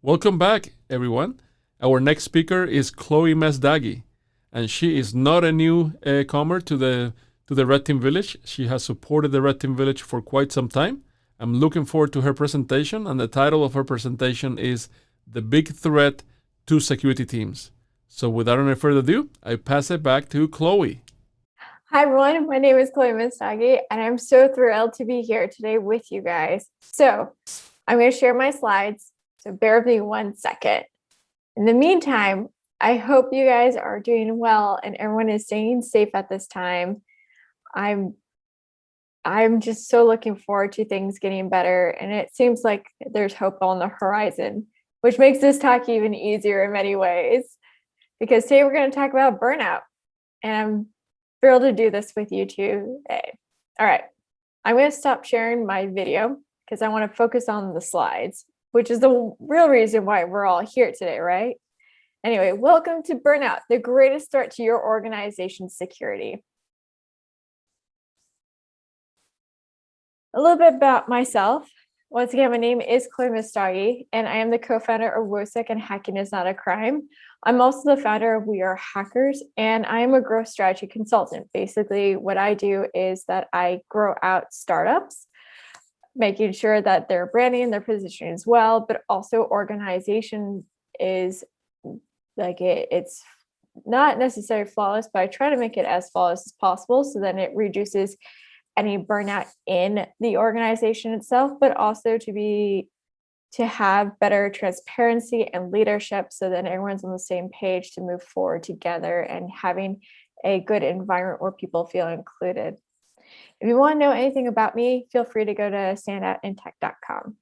Welcome back, everyone. Our next speaker is Chloé Messdaghi, and she is not a new comer to the Red Team Village. She has supported the Red Team Village for quite some time. I'm looking forward to her presentation, and the title of her presentation is "The Big Threat to Security Teams." So, without any further ado, I pass it back to Chloé. Hi everyone, my name is Chloé Messdaghi, and I'm so thrilled to be here today with you guys. So I'm going to share my slides, so bear with me 1 second. In the meantime, I hope you guys are doing well and everyone is staying safe at this time. I'm just so looking forward to things getting better, and it seems like there's hope on the horizon, which makes this talk even easier in many ways, because today we're going to talk about burnout, and I'm thrilled to do this with you today. All right, I'm going to stop sharing my video because I want to focus on the slides, which is the real reason why we're all here today, right? Anyway, welcome to Burnout, the greatest threat to your organization's security. A little bit about myself. Once again, my name is Chloé Messdaghi, and I am the co-founder of WOSEC and Hacking is Not a Crime. I'm also the founder of We Are Hackers, and I am a growth strategy consultant. Basically, what I do is that I grow out startups, making sure that their branding and their positioning as well, but also organization is like it's not necessarily flawless, but I try to make it as flawless as possible so then it reduces any burnout in the organization itself, but also to have better transparency and leadership so that everyone's on the same page to move forward together and having a good environment where people feel included. If you want to know anything about me, feel free to go to standoutintech.com.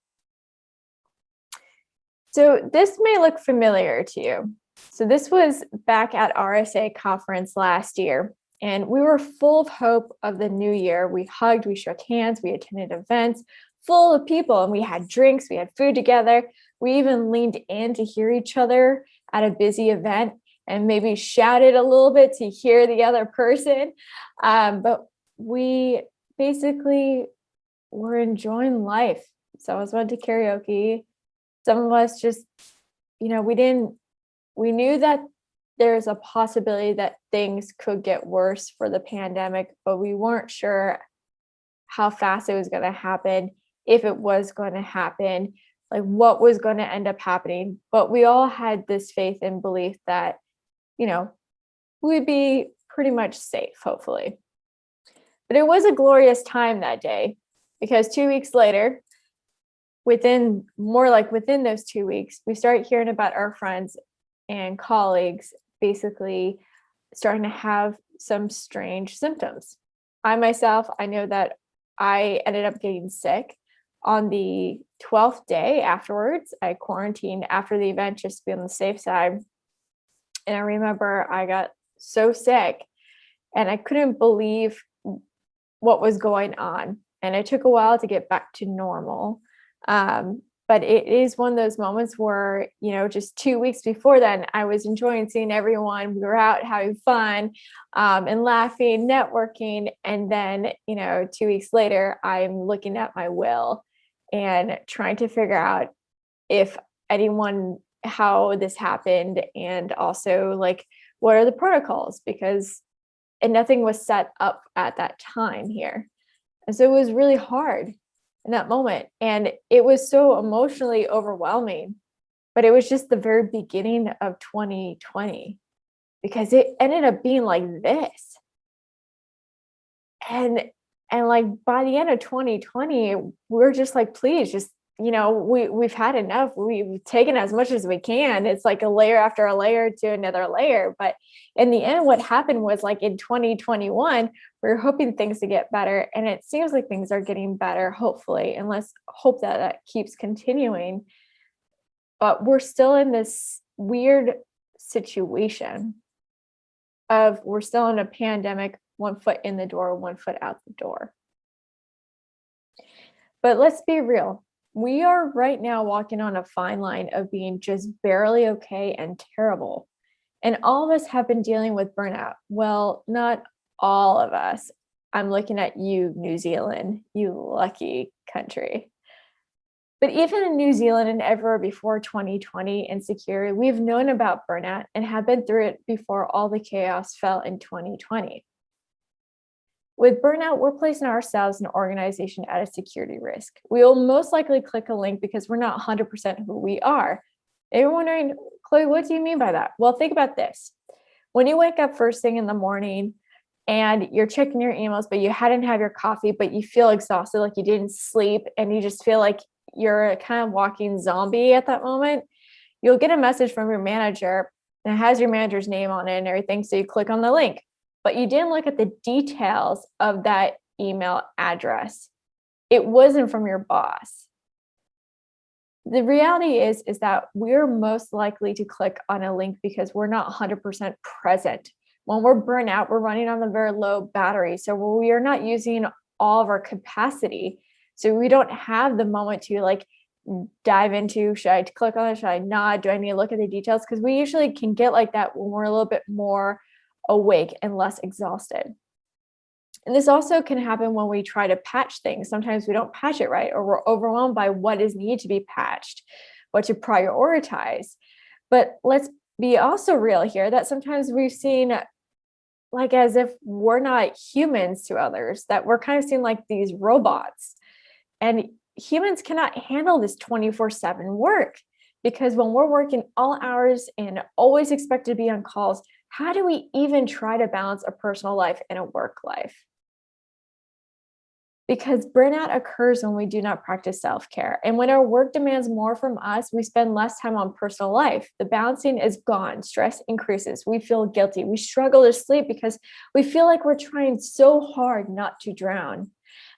So this may look familiar to you. So this was back at RSA conference last year, and we were full of hope of the new year. We hugged, we shook hands, we attended events full of people, and we had drinks, we had food together. We even leaned in to hear each other at a busy event and maybe shouted a little bit to hear the other person. But we basically were enjoying life. Some of us went to karaoke. Some of us just, we knew that there's a possibility that things could get worse for the pandemic, but we weren't sure how fast it was going to happen, if it was going to happen, like what was going to end up happening. But we all had this faith and belief that, we'd be pretty much safe, hopefully. But it was a glorious time that day, because 2 weeks later, within those 2 weeks, we started hearing about our friends and colleagues basically starting to have some strange symptoms. I know that I ended up getting sick on the 12th day afterwards. I quarantined after the event just to be on the safe side. And I remember I got so sick and I couldn't believe what was going on. And it took a while to get back to normal. But it is one of those moments where, just 2 weeks before then, I was enjoying seeing everyone. We were out having fun and laughing, networking. And then, 2 weeks later, I'm looking at my will and trying to figure out how this happened, and also what are the protocols, and nothing was set up at that time here. And so it was really hard in that moment. And it was so emotionally overwhelming, but it was just the very beginning of 2020, because it ended up being like this. And by the end of 2020, we're just like, please just, we've had enough. We've taken as much as we can. It's like a layer after a layer to another layer. But in the end, what happened was in 2021, we were hoping things to get better. And it seems like things are getting better, hopefully, and let's hope that that keeps continuing. But we're still in this weird situation of we're still in a pandemic, 1 foot in the door, 1 foot out the door. But let's be real. We are right now walking on a fine line of being just barely okay and terrible. And all of us have been dealing with burnout. Well, not all of us. I'm looking at you, New Zealand, you lucky country. But even in New Zealand and everywhere before 2020 insecure, we've known about burnout and have been through it before all the chaos fell in 2020. With burnout, we're placing ourselves and organization at a security risk. We will most likely click a link because we're not 100% who we are. And you're wondering, Chloe, what do you mean by that? Well, think about this. When you wake up first thing in the morning and you're checking your emails, but you hadn't had your coffee, but you feel exhausted, like you didn't sleep, and you just feel like you're a kind of walking zombie at that moment, you'll get a message from your manager and it has your manager's name on it and everything. So you click on the link, but you didn't look at the details of that email address. It wasn't from your boss. The reality is that we're most likely to click on a link because we're not 100% present. When we're burnt out, we're running on a very low battery. So we are not using all of our capacity. So we don't have the moment to like dive into, should I click on it? Should I not? Do I need to look at the details? Because we usually can get like that when we're a little bit more awake and less exhausted. And this also can happen when we try to patch things. Sometimes we don't patch it right, or we're overwhelmed by what is needed to be patched, what to prioritize. But let's be also real here that sometimes we've seen like as if we're not humans to others, that we're kind of seen like these robots. And humans cannot handle this 24/7 work, because when we're working all hours and always expected to be on calls, how do we even try to balance a personal life and a work life? Because burnout occurs when we do not practice self-care. And when our work demands more from us, we spend less time on personal life. The balancing is gone. Stress increases. We feel guilty. We struggle to sleep because we feel like we're trying so hard not to drown.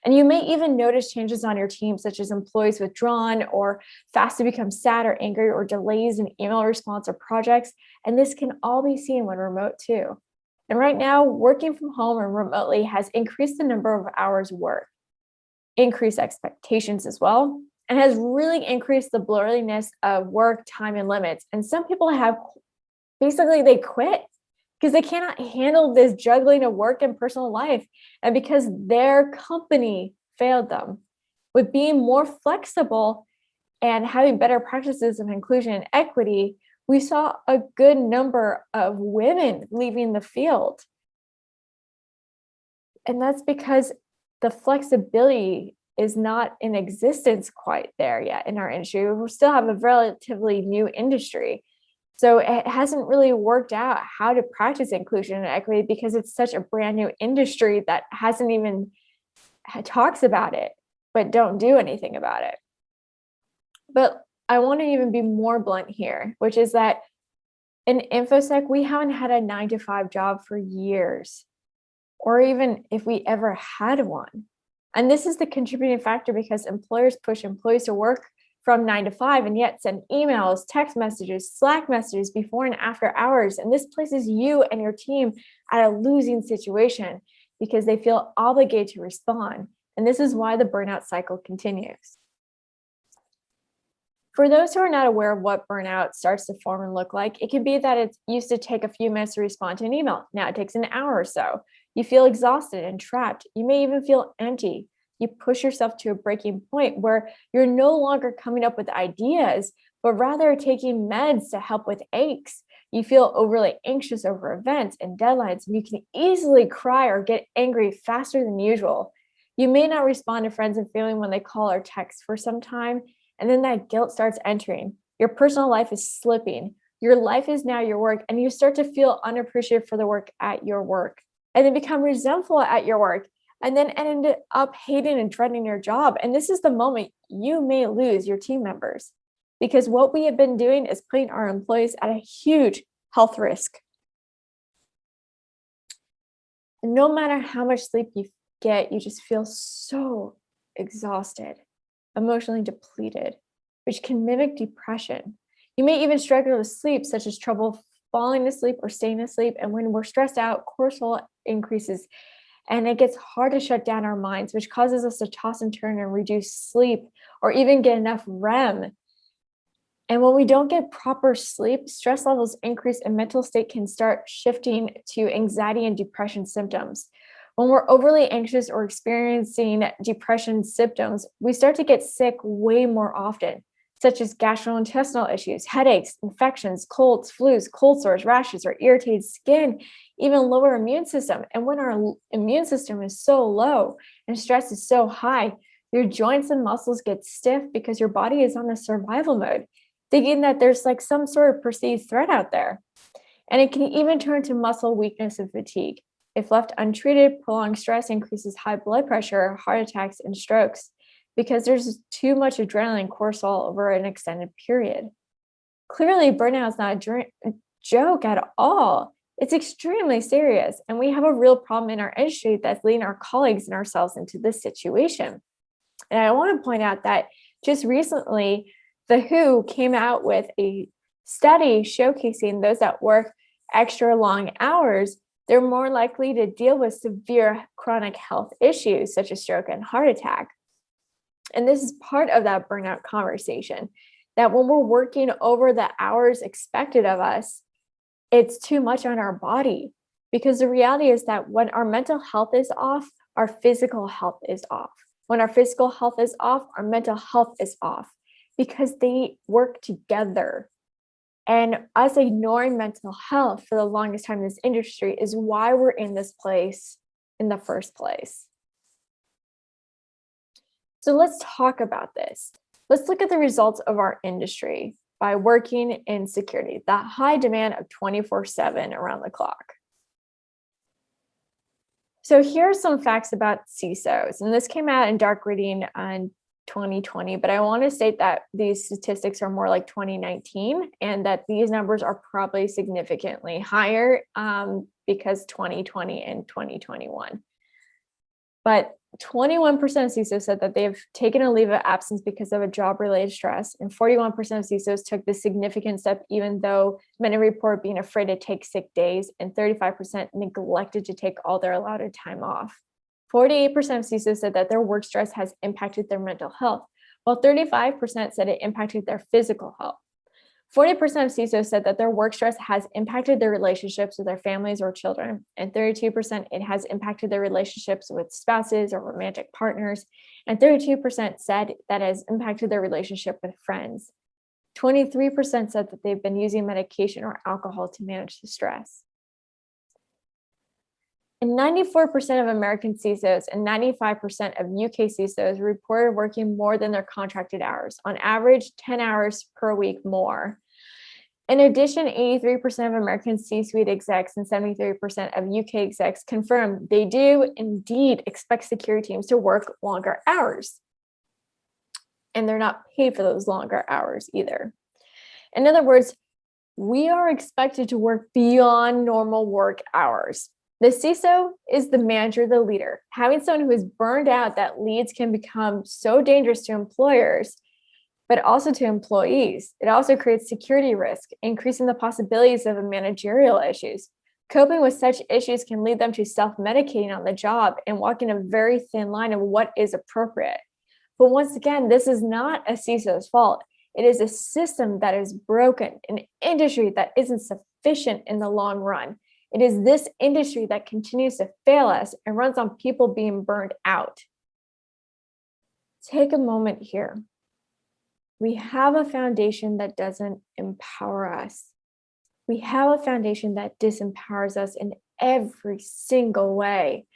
And you may even notice changes on your team, such as employees withdrawn or fast to become sad or angry, or delays in email response or projects. And this can all be seen when remote too. And right now, working from home and remotely has increased the number of hours worked, increased expectations as well, and has really increased the blurriness of work time and limits. And some people have basically they quit because they cannot handle this juggling of work and personal life, and because their company failed them. With being more flexible and having better practices of inclusion and equity, we saw a good number of women leaving the field. And that's because the flexibility is not in existence quite there yet in our industry. We still have a relatively new industry. So it hasn't really worked out how to practice inclusion and equity because it's such a brand new industry that hasn't even talks about it, but don't do anything about it. But I want to even be more blunt here, which is that in InfoSec, we haven't had a 9-to-5 job for years, or even if we ever had one. And this is the contributing factor because employers push employees to work from 9 to 5 and yet send emails, text messages, Slack messages before and after hours. And this places you and your team at a losing situation because they feel obligated to respond. And this is why the burnout cycle continues. For those who are not aware of what burnout starts to form and look like, it can be that it used to take a few minutes to respond to an email. Now it takes an hour or so. You feel exhausted and trapped. You may even feel empty. You push yourself to a breaking point where you're no longer coming up with ideas, but rather taking meds to help with aches. You feel overly anxious over events and deadlines, and you can easily cry or get angry faster than usual. You may not respond to friends and family when they call or text for some time, and then that guilt starts entering. Your personal life is slipping. Your life is now your work, and you start to feel unappreciated for the work at your work, and then become resentful at your work, and then end up hating and dreading your job. And this is the moment you may lose your team members, because what we have been doing is putting our employees at a huge health risk. And no matter how much sleep you get, you just feel so exhausted, emotionally depleted, which can mimic depression. You may even struggle to sleep, such as trouble falling asleep or staying asleep. And when we're stressed out, cortisol increases, and it gets hard to shut down our minds, which causes us to toss and turn and reduce sleep or even get enough REM. And when we don't get proper sleep, stress levels increase and mental state can start shifting to anxiety and depression symptoms. When we're overly anxious or experiencing depression symptoms, we start to get sick way more often, such as gastrointestinal issues, headaches, infections, colds, flus, cold sores, rashes, or irritated skin, even lower immune system. And when our immune system is so low and stress is so high, your joints and muscles get stiff because your body is on a survival mode, thinking that there's like some sort of perceived threat out there. And it can even turn to muscle weakness and fatigue. If left untreated, prolonged stress increases high blood pressure, heart attacks, and strokes because there's too much adrenaline and cortisol over an extended period. Clearly, burnout is not a joke at all. It's extremely serious, and we have a real problem in our industry that's leading our colleagues and ourselves into this situation. And I want to point out that just recently, the WHO came out with a study showcasing those that work extra long hours, they're more likely to deal with severe chronic health issues such as stroke and heart attack. And this is part of that burnout conversation, that when we're working over the hours expected of us, it's too much on our body. Because the reality is that when our mental health is off, our physical health is off. When our physical health is off, our mental health is off because they work together. And us ignoring mental health for the longest time in this industry is why we're in this place in the first place. So let's talk about this. Let's look at the results of our industry by working in security, that high demand of 24/7 around the clock. So here are some facts about CISOs, and this came out in dark reading on 2020, but I want to state that these statistics are more like 2019 and that these numbers are probably significantly higher because 2020 and 2021. But 21% of CISOs said that they've taken a leave of absence because of a job-related stress, and 41% of CISOs took this significant step even though many report being afraid to take sick days, and 35% neglected to take all their allotted time off. 48% of CISOs said that their work stress has impacted their mental health, while 35% said it impacted their physical health. 40% of CISOs said that their work stress has impacted their relationships with their families or children, and 32% it has impacted their relationships with spouses or romantic partners, and 32% said that it has impacted their relationship with friends. 23% said that they've been using medication or alcohol to manage the stress. And 94% of American CISOs and 95% of UK CISOs reported working more than their contracted hours, on average 10 hours per week more. In addition, 83% of American C-suite execs and 73% of UK execs confirmed they do indeed expect security teams to work longer hours. And they're not paid for those longer hours either. In other words, we are expected to work beyond normal work hours. The CISO is the manager, the leader. Having someone who is burned out that leads can become so dangerous to employers, but also to employees. It also creates security risk, increasing the possibilities of managerial issues. Coping with such issues can lead them to self-medicating on the job and walking a very thin line of what is appropriate. But once again, this is not a CISO's fault. It is a system that is broken, an industry that isn't sufficient in the long run. It is this industry that continues to fail us and runs on people being burned out. Take a moment here. We have a foundation that doesn't empower us. We have a foundation that disempowers us in every single way.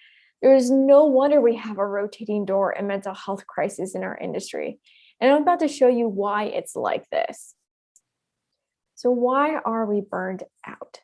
There is no wonder we have a rotating door and mental health crisis in our industry. And I'm about to show you why it's like this. So why are we burned out?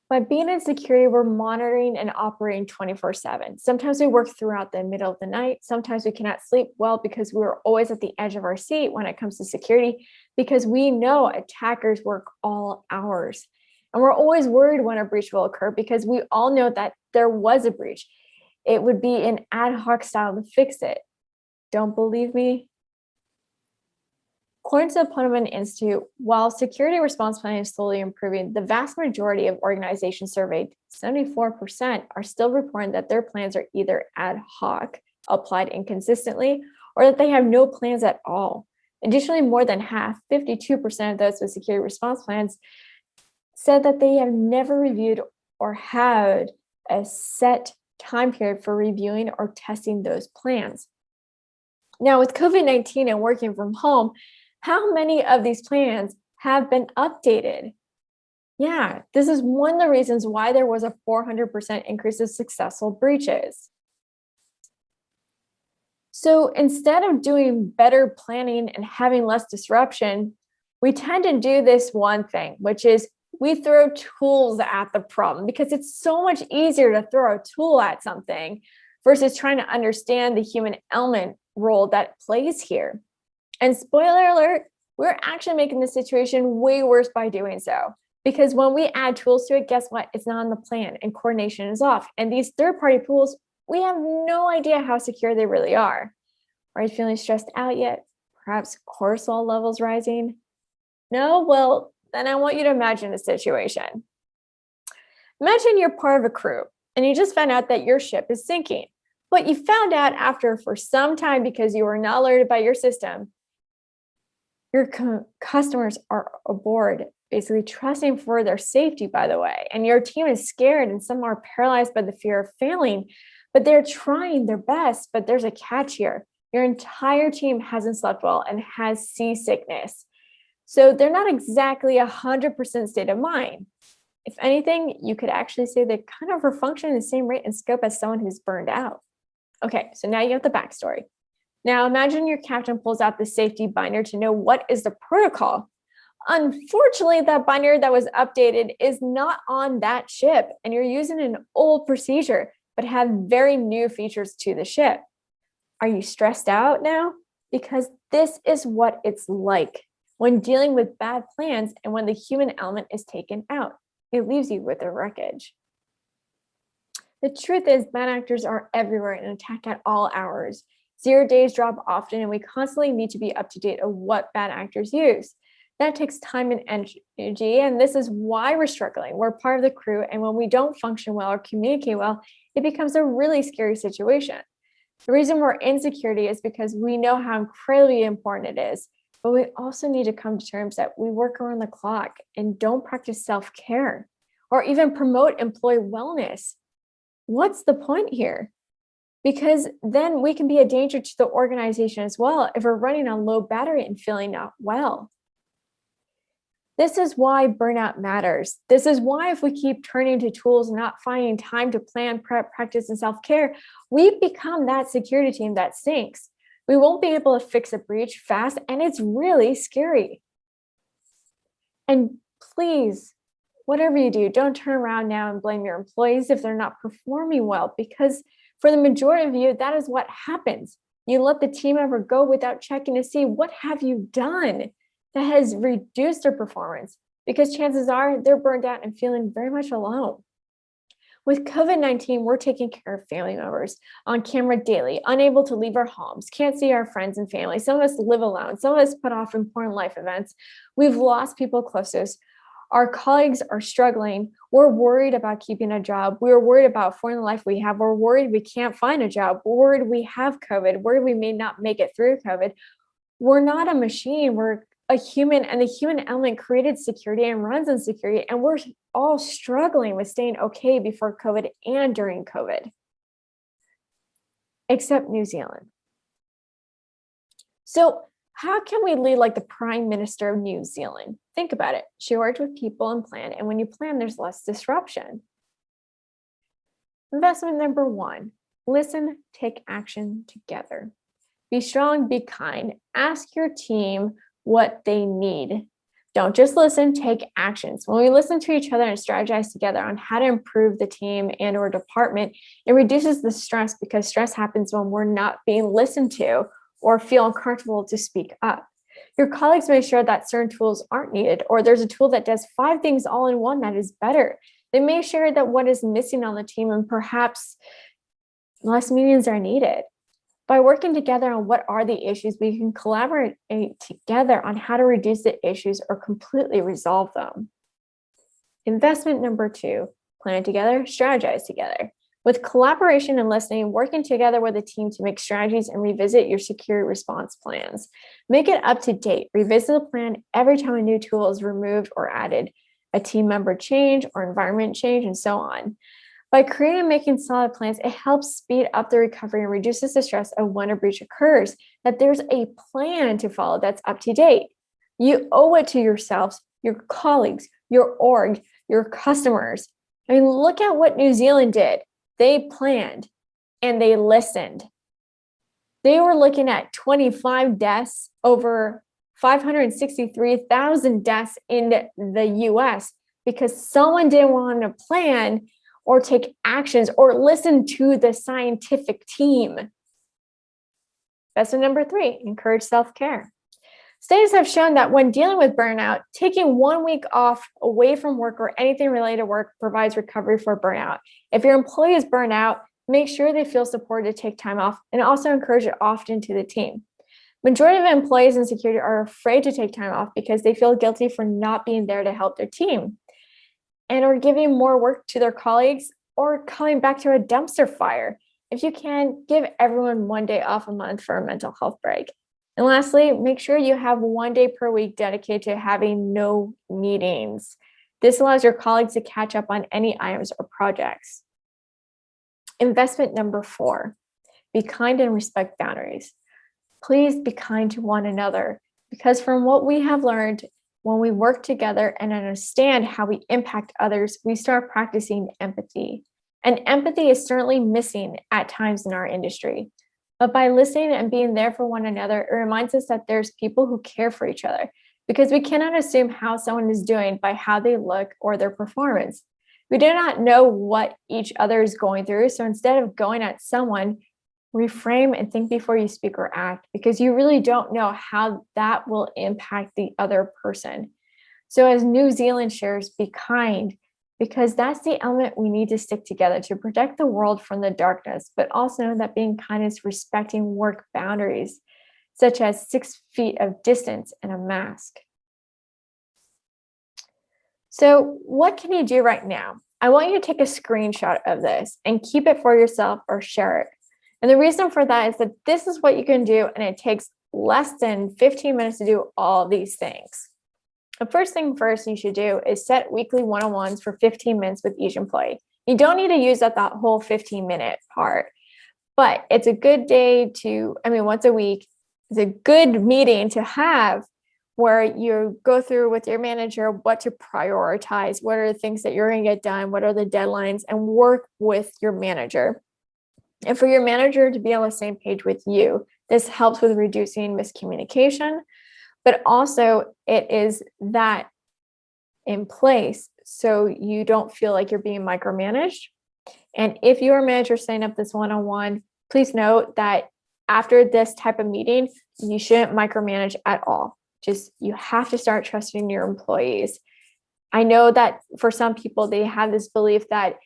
By being in security, we're monitoring and operating 24/7. Sometimes we work throughout the middle of the night. Sometimes we cannot sleep well because we're always at the edge of our seat when it comes to security, because we know attackers work all hours. And we're always worried when a breach will occur because we all know that there was a breach. It would be an ad hoc style to fix it. Don't believe me? According to the Poneman Institute, while security response planning is slowly improving, the vast majority of organizations surveyed, 74%, are still reporting that their plans are either ad hoc, applied inconsistently, or that they have no plans at all. Additionally, more than half, 52% of those with security response plans, said that they have never reviewed or had a set time period for reviewing or testing those plans. Now, with COVID-19 and working from home, how many of these plans have been updated? Yeah, this is one of the reasons why there was a 400% increase of successful breaches. So instead of doing better planning and having less disruption, we tend to do this one thing, which is we throw tools at the problem because it's so much easier to throw a tool at something versus trying to understand the human element role that plays here. And spoiler alert, we're actually making the situation way worse by doing so. Because when we add tools to it, guess what? It's not on the plan and coordination is off. And these third-party tools, we have no idea how secure they really are. Are you feeling stressed out yet? Perhaps cortisol levels rising? No? Well, then I want you to imagine a situation. Imagine you're part of a crew and you just found out that your ship is sinking. But you found out after for some time because you were not alerted by your system, your customers are aboard, basically trusting for their safety, by the way. And your team is scared and some are paralyzed by the fear of failing, but they're trying their best. But there's a catch here. Your entire team hasn't slept well and has seasickness. So they're not exactly 100% state of mind. If anything, you could actually say they kind of are functioning the same rate and scope as someone who's burned out. Okay, so now you have the backstory. Now imagine your captain pulls out the safety binder to know what is the protocol. Unfortunately, that binder that was updated is not on that ship, and you're using an old procedure, but have very new features to the ship. Are you stressed out now? Because this is what it's like when dealing with bad plans and when the human element is taken out. It leaves you with a wreckage. The truth is, bad actors are everywhere and attack at all hours. 0 days drop often, and we constantly need to be up to date on what bad actors use. That takes time and energy, and this is why we're struggling. We're part of the crew, and when we don't function well or communicate well, it becomes a really scary situation. The reason we're insecurity is because we know how incredibly important it is, but we also need to come to terms that we work around the clock and don't practice self-care or even promote employee wellness. What's the point here? Because then we can be a danger to the organization as well if we're running on low battery and feeling not well. This is why burnout matters. This is why if we keep turning to tools and not finding time to plan, prep, practice, and self-care, we become that security team that sinks. We won't be able to fix a breach fast, and it's really scary. And please, whatever you do, don't turn around now and blame your employees if they're not performing well, because for the majority of you, that is what happens. You let the team member go without checking to see what have you done that has reduced their performance, because chances are they're burned out and feeling very much alone. With COVID-19, we're taking care of family members on camera daily, unable to leave our homes, can't see our friends and family. Some of us live alone. Some of us put off important life events. We've lost people closest. Our colleagues are struggling. We're worried about keeping a job. We're worried about affording the life we have. We're worried we can't find a job. We're worried we have COVID. Worried we may not make it through COVID. We're not a machine. We're a human, and the human element created security and runs on security, and we're all struggling with staying okay before COVID and during COVID, except New Zealand. So how can we lead like the Prime Minister of New Zealand? Think about it. She worked with people and planned, and when you plan, there's less disruption. Investment number 1, listen, take action together. Be strong, be kind. Ask your team what they need. Don't just listen, take actions. When we listen to each other and strategize together on how to improve the team and or department, it reduces the stress, because stress happens when we're not being listened to or feel uncomfortable to speak up. Your colleagues may share that certain tools aren't needed, or there's a tool that does 5 things all in one that is better. They may share that what is missing on the team and perhaps less meetings are needed. By working together on what are the issues, we can collaborate together on how to reduce the issues or completely resolve them. Investment number 2, plan together, strategize together. With collaboration and listening, working together with a team to make strategies and revisit your security response plans. Make it up to date. Revisit the plan every time a new tool is removed or added, a team member change or environment change, and so on. By creating and making solid plans, it helps speed up the recovery and reduces the stress of when a breach occurs, that there's a plan to follow that's up to date. You owe it to yourselves, your colleagues, your org, your customers. I mean, look at what New Zealand did. They planned and they listened. They were looking at 25 deaths, over 563,000 deaths in the US because someone didn't want to plan or take actions or listen to the scientific team. Lesson number 3, encourage self-care. Studies have shown that when dealing with burnout, taking 1 week off away from work or anything related to work provides recovery for burnout. If your employee is burnt out, make sure they feel supported to take time off and also encourage it often to the team. Majority of employees in security are afraid to take time off because they feel guilty for not being there to help their team and or giving more work to their colleagues or coming back to a dumpster fire. If you can, give everyone 1 day off a month for a mental health break. And lastly, make sure you have 1 day per week dedicated to having no meetings. This allows your colleagues to catch up on any items or projects. Investment number 4, be kind and respect boundaries. Please be kind to one another because from what we have learned, when we work together and understand how we impact others, we start practicing empathy. And empathy is certainly missing at times in our industry. But by listening and being there for one another, it reminds us that there's people who care for each other because we cannot assume how someone is doing by how they look or their performance. We do not know what each other is going through. So instead of going at someone, reframe and think before you speak or act because you really don't know how that will impact the other person. So as New Zealand shares, be kind because that's the element we need to stick together to protect the world from the darkness, but also know that being kind is respecting work boundaries, such as 6 feet of distance and a mask. So what can you do right now? I want you to take a screenshot of this and keep it for yourself or share it. And the reason for that is that this is what you can do, and it takes less than 15 minutes to do all these things. The first thing first you should do is set weekly one-on-ones for 15 minutes with each employee. You don't need to use that whole 15-minute part, but it's a good day to, once a week, it's a good meeting to have where you go through with your manager what to prioritize, what are the things that you're going to get done, what are the deadlines, and work with your manager. And for your manager to be on the same page with you, this helps with reducing miscommunication, but also it is that in place so you don't feel like you're being micromanaged. And if your manager is setting up this one-on-one, please note that after this type of meeting, you shouldn't micromanage at all. Just you have to start trusting your employees. I know that for some people, they have this belief that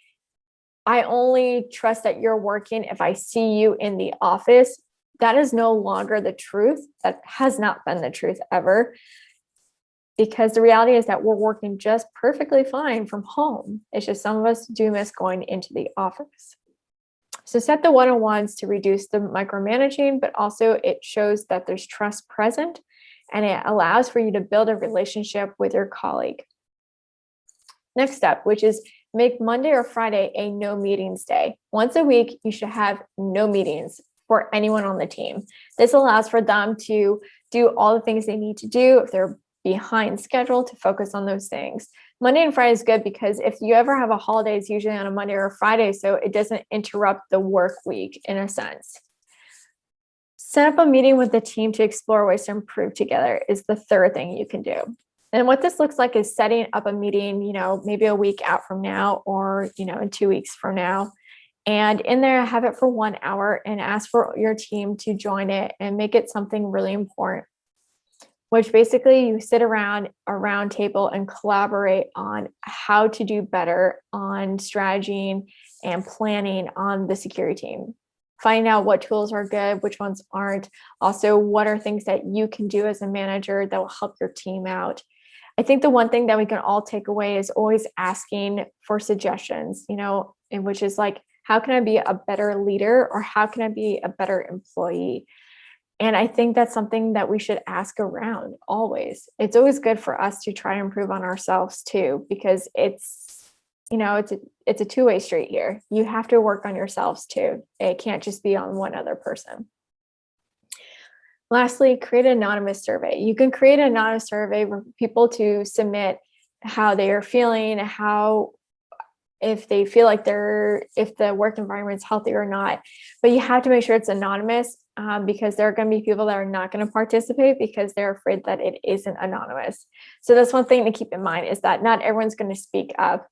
I only trust that you're working if I see you in the office. That is no longer the truth. That has not been the truth ever. Because the reality is that we're working just perfectly fine from home. It's just some of us do miss going into the office. So set the one-on-ones to reduce the micromanaging, but also it shows that there's trust present and it allows for you to build a relationship with your colleague. Next step, which is make Monday or Friday a no meetings day. Once a week, you should have no meetings for anyone on the team. This allows for them to do all the things they need to do if they're behind schedule to focus on those things. Monday and Friday is good because if you ever have a holiday, it's usually on a Monday or a Friday, so it doesn't interrupt the work week in a sense. Set up a meeting with the team to explore ways to improve together is the third thing you can do. And what this looks like is setting up a meeting, maybe a week out from now or, in 2 weeks from now. And in there, have it for 1 hour and ask for your team to join it and make it something really important, which basically you sit around a round table and collaborate on how to do better on strategy and planning on the security team. Find out what tools are good, which ones aren't. Also, what are things that you can do as a manager that will help your team out? I think the one thing that we can all take away is always asking for suggestions, and which is like, how can I be a better leader or how can I be a better employee? And I think that's something that we should ask around always. It's always good for us to try to improve on ourselves too, because it's it's a two-way street here. You have to work on yourselves too. It can't just be on one other person. Lastly, create an anonymous survey. You can create an anonymous survey for people to submit how they are feeling, if they feel like if the work environment is healthy or not. But you have to make sure it's anonymous, because there are going to be people that are not going to participate because they're afraid that it isn't anonymous. So that's one thing to keep in mind, is that not everyone's going to speak up.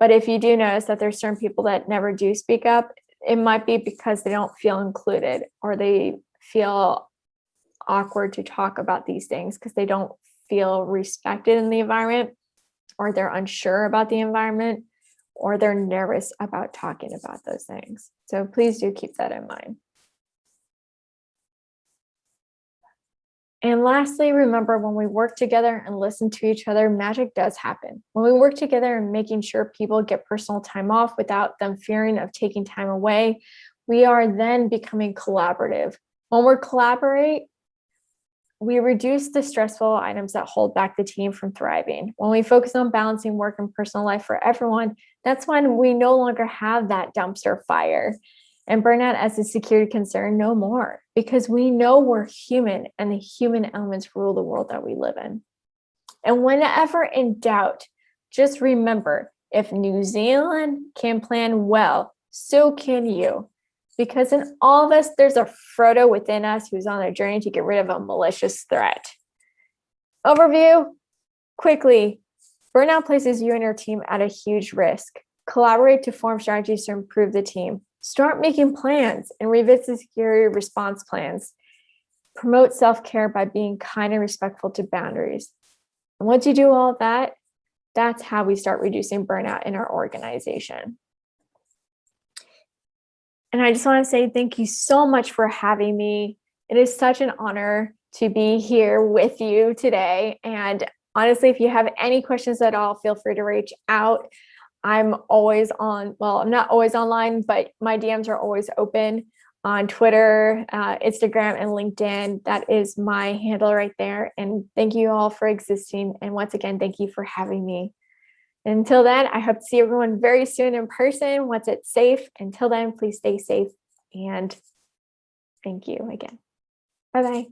But if you do notice that there's certain people that never do speak up, it might be because they don't feel included, or they feel awkward to talk about these things because they don't feel respected in the environment, or they're unsure about the environment, or they're nervous about talking about those things. So please do keep that in mind. And lastly, remember, when we work together and listen to each other, magic does happen. When we work together and making sure people get personal time off without them fearing of taking time away, we are then becoming collaborative. When we collaborate, we reduce the stressful items that hold back the team from thriving. When we focus on balancing work and personal life for everyone, that's when we no longer have that dumpster fire and burnout as a security concern no more, because we know we're human and the human elements rule the world that we live in. And whenever in doubt, just remember, if New Zealand can plan well, so can you. Because in all of us, there's a Frodo within us who's on a journey to get rid of a malicious threat. Overview, quickly, burnout places you and your team at a huge risk. Collaborate to form strategies to improve the team. Start making plans and revisit security response plans. Promote self-care by being kind and respectful to boundaries. And once you do all of that, that's how we start reducing burnout in our organization. And I just want to say thank you so much for having me. It is such an honor to be here with you today. And honestly, if you have any questions at all, feel free to reach out. I'm always I'm not always online, but my DMs are always open on Twitter, Instagram, and LinkedIn. That is my handle right there. And thank you all for existing. And once again, thank you for having me. Until then, I hope to see everyone very soon in person once it's safe. Until then, please stay safe, and thank you again. Bye-bye.